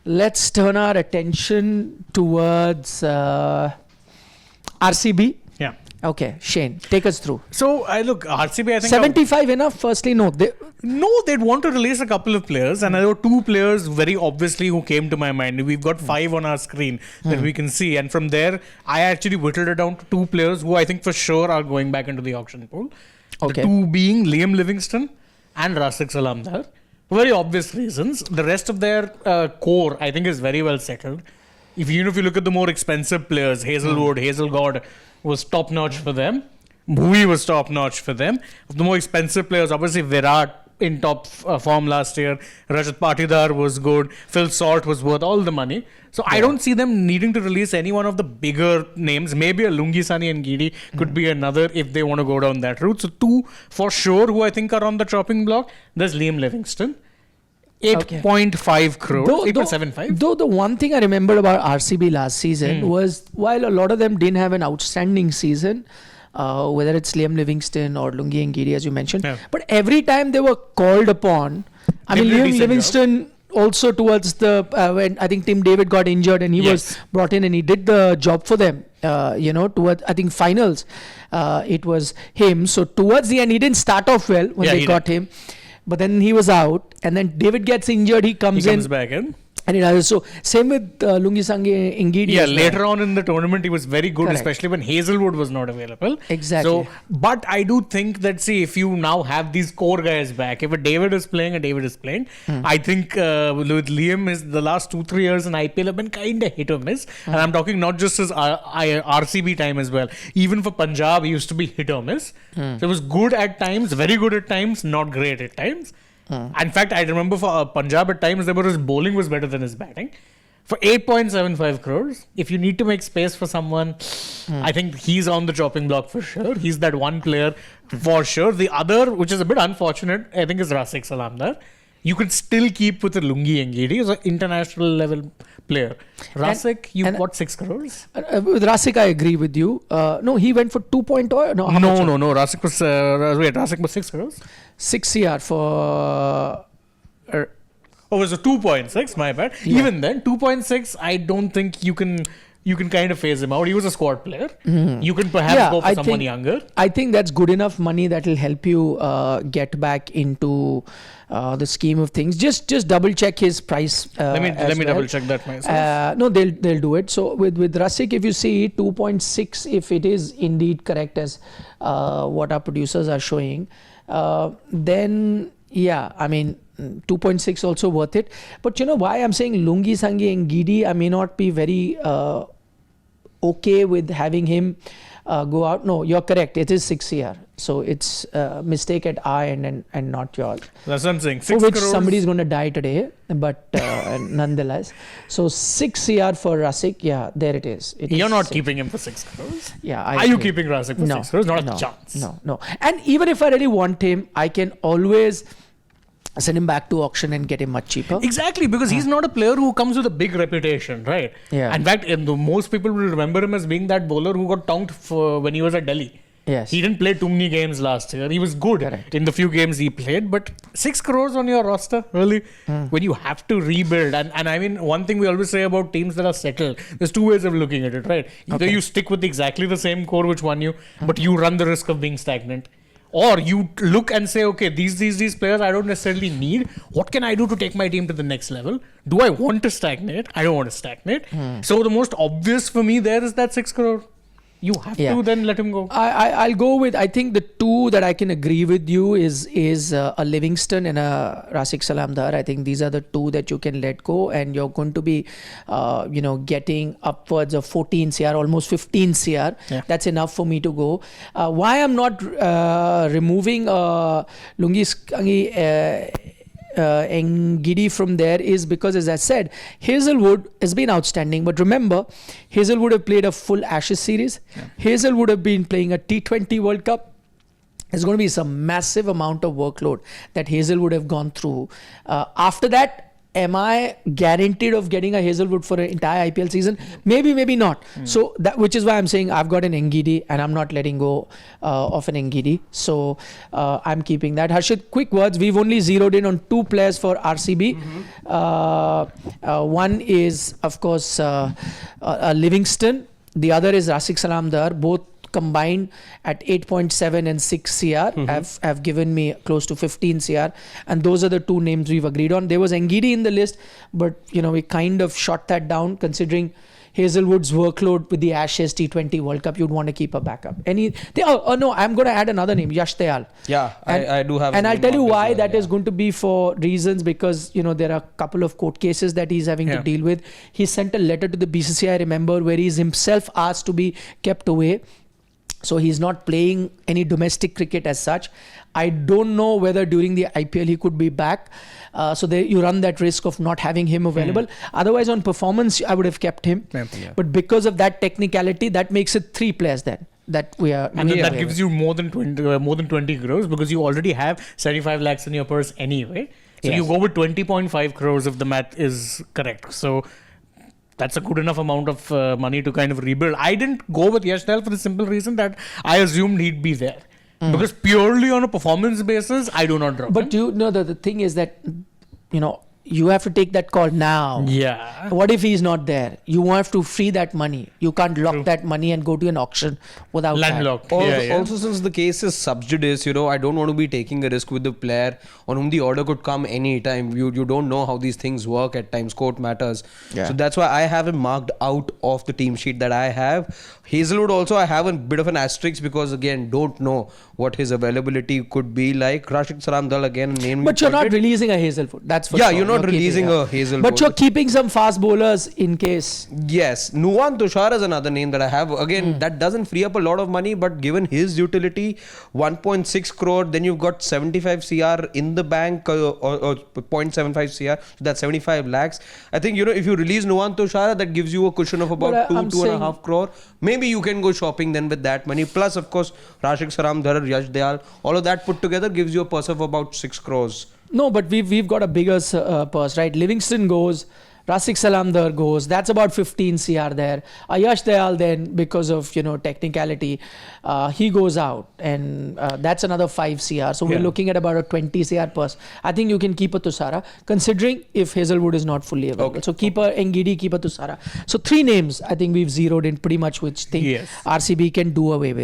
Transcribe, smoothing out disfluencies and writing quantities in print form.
Let's turn our attention towards RCB. Yeah. Okay, Shane, take us through. So, look, RCB, I think... 75 enough? Firstly, no. They'd want to release a couple of players, and there were two players very obviously who came to my mind. We've got 5 on our screen that we can see, and from there, I actually whittled it down to 2 players who I think for sure are going back into the auction pool. Okay. The 2 being Liam Livingston and Rasik Salamdar. For very obvious reasons. The rest of their core, I think, is very well settled. If you look at the more expensive players, Hazelwood, Hazelgod was top-notch for them. Bhuvi was top-notch for them. Of the more expensive players, obviously Virat in top form last year. Rajat Patidar was good. Phil Salt was worth all the money. So I don't see them needing to release any one of the bigger names. Maybe a Lungi Sani and Giri could be another if they want to go down that route. So 2 for sure who I think are on the chopping block. There's Liam Livingston. 8.5 crores. 8.75. Though the one thing I remember about RCB last season was while a lot of them didn't have an outstanding season, whether it's Liam Livingston or Lungi and Giri as you mentioned, but every time they were called upon, Liam Livingston also towards the when I think Tim David got injured and he was brought in and he did the job for them. Towards I think finals, it was him. So towards the end, he didn't start off well when they got him. But then he was out, and then David gets injured. He comes back in. And it does. So same with Lungi Sangi Ngidi. Yeah, later on in the tournament, he was very good, especially when Hazelwood was not available. Exactly. So, but I do think that, see, if you now have these core guys back, if a David is playing, I think with Liam, is the last 2-3 years in IPL have been kind of hit or miss. And I'm talking not just his RCB time as well. Even for Punjab, he used to be hit or miss. So it was good at times, very good at times, not great at times. In fact, I remember for Punjab at times, his bowling was better than his batting. For 8.75 crores, if you need to make space for someone, I think he's on the chopping block for sure. He's that one player for sure. The other, which is a bit unfortunate, I think is Rasik Salamdar. You could still keep with the Lungi and Giri. He's an international level player. Rasik, you got 6 crores? With Rasik, I agree with you. No, he went for 2.0. No. Rasik was 6 crores? 6 CR for... it was a 2.6, my bad. Yeah. Even then, 2.6, I don't think you can kind of phase him out. He was a squad player. You can perhaps go for someone younger. I think that's good enough money that will help you get back into the scheme of things. Just double check his price. Let me double check that myself. No, they'll do it. So with Rasik, if you see 2.6, if it is indeed correct as what our producers are showing, then 2.6 also worth it. But you know why I'm saying Lungi Sangi and Gidi, I may not be very okay with having him go out. No, you're correct. It is 6 CR. So it's a mistake at our end and not yours. That's what I'm saying. 6 for which crores. Somebody's going to die today, but nonetheless. So 6 CR for Rasik. Yeah, there it is. You're not keeping him for 6 crores? Yeah. Are you keeping Rasik for 6 crores? Not a chance. No. And even if I really want him, I can always send him back to auction and get him much cheaper. Exactly, because he's not a player who comes with a big reputation, right? Yeah. In fact, most people will remember him as being that bowler who got tonked when he was at Delhi. Yes. He didn't play too many games last year. He was good in the few games he played, but 6 crores on your roster, really? When you have to rebuild. And I mean, one thing we always say about teams that are settled, there's 2 ways of looking at it, right? Either you stick with exactly the same core which won you, but you run the risk of being stagnant. Or you look and say, okay, these players I don't necessarily need. What can I do to take my team to the next level? Do I want to stagnate? I don't want to stagnate. So the most obvious for me there is that 6 crore. You have to then let him go. I'll go with, I think the 2 that I can agree with you is a Livingston and a Rasik Salamdar. I think these are the 2 that you can let go, and you're going to be, getting upwards of 14 CR, almost 15 CR. Yeah. That's enough for me to go. Why I'm not removing Lungi Ngidi from there is because, as I said, Hazelwood has been outstanding. But remember, Hazelwood have played a full Ashes series. Yeah. Hazelwood have been playing a T20 World Cup. There's going to be some massive amount of workload that Hazelwood have gone through. After that, am I guaranteed of getting a Hazelwood for an entire IPL season? Maybe, maybe not. So which is why I'm saying I've got an Ngidi and I'm not letting go of an Ngidi. So I'm keeping that. Harshit, quick words. We've only zeroed in on 2 players for RCB. One is, of course, Livingston. The other is Rasik Salamdar. Both combined at 8.7 and 6 CR have given me close to 15 CR, and those are the 2 names we've agreed on. There was Ngidi in the list, but we kind of shot that down considering Hazelwood's workload with the Ashes T20 World Cup. You'd want to keep a backup. No, I'm going to add another name, Yash Dayal. Yeah, I do have. And I'll tell you why that is going to be for reasons, because there are a couple of court cases that he's having to deal with. He sent a letter to the BCCI, I remember, where he's himself asked to be kept away. So he's not playing any domestic cricket as such. I don't know whether during the IPL he could be back. So you run that risk of not having him available. Otherwise, on performance, I would have kept him. Yeah. But because of that technicality, that makes it 3 players then. That we are, and that gives you more than 20 crores, because you already have 75 lakhs in your purse anyway. So you go with 20.5 crores if the math is correct. So that's a good enough amount of money to kind of rebuild. I didn't go with Yash Dayal for the simple reason that I assumed he'd be there. Because purely on a performance basis, I do not drop But him. the thing is that, you have to take that call now. Yeah. What if he's not there? You have to free that money. You can't lock that money and go to an auction without landlocked. Also, since the case is sub judice, I don't want to be taking a risk with the player on whom the order could come any time. You don't know how these things work at times. Court matters. Yeah. So that's why I have him marked out of the team sheet that I have. Hazelwood also, I have a bit of an asterisk because, again, don't know what his availability could be like. Rashid Salamdal, again, name. But you're not releasing a Hazelwood. That's for sure. You're not releasing a Hazelwood. But you're keeping some fast bowlers in case. Yes. Nuwan Tushar is another name that I have. Again, that doesn't free up a lot of money, but given his utility, 1.6 crore, then you've got 75 CR in the bank, or 0.75 CR, so that's 75 lakhs. I think, if you release Nuwan Tushar, that gives you a cushion of about 2.5 crore. Maybe you can go shopping then with that money. Plus, of course, Rashik Salamdar, Yash Dayal, all of that put together gives you a purse of about 6 crores. No, but we've got a bigger purse, right? Livingston goes, Rasik Salamdar goes. That's about 15 CR there. Yash Dayal then, because of technicality, he goes out, and that's another 5 CR. So we're looking at about a 20 CR purse. I think you can keep a Tusara, considering if Hazelwood is not fully available. Okay. So keep a Ngidi, keep a Tusara. So 3 names I think we've zeroed in pretty much, which think RCB can do away with.